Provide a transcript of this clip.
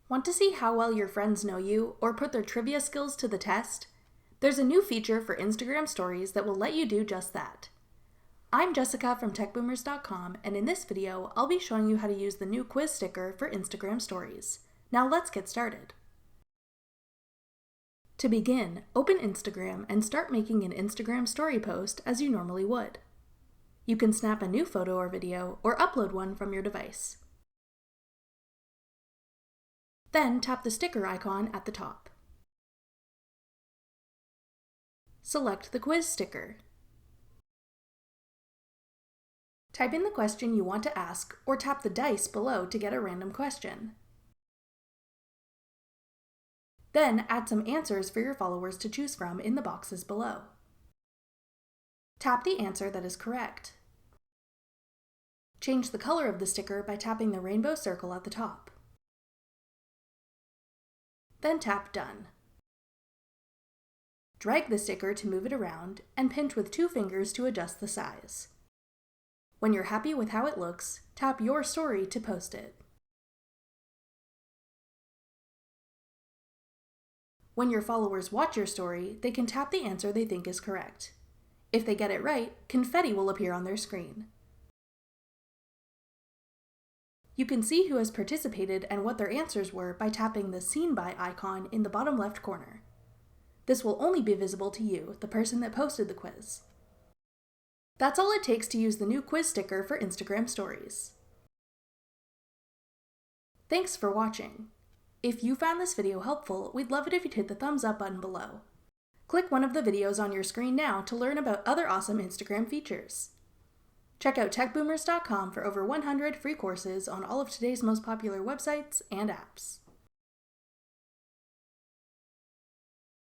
Want to see how well your friends know you or put their trivia skills to the test? There's a new feature for Instagram Stories that will let you do just that. I'm Jessica from techboomers.com, and in this video, I'll be showing you how to use the new quiz sticker for Instagram Stories. Now let's get started. To begin, open Instagram and start making an Instagram story post as you normally would. You can snap a new photo or video or upload one from your device. Then tap the sticker icon at the top. Select the quiz sticker. Type in the question you want to ask or tap the dice below to get a random question. Then add some answers for your followers to choose from in the boxes below. Tap the answer that is correct. Change the color of the sticker by tapping the rainbow circle at the top. Then tap Done. Drag the sticker to move it around and pinch with 2 fingers to adjust the size. When you're happy with how it looks, tap Your Story to post it. When your followers watch your story, they can tap the answer they think is correct. If they get it right, confetti will appear on their screen. You can see who has participated and what their answers were by tapping the Seen By icon in the bottom left corner. This will only be visible to you, the person that posted the quiz. That's all it takes to use the new quiz sticker for Instagram Stories. Thanks for watching. If you found this video helpful, we'd love it if you'd hit the thumbs up button below. Click one of the videos on your screen now to learn about other awesome Instagram features. Check out techboomers.com for over 100 free courses on all of today's most popular websites and apps.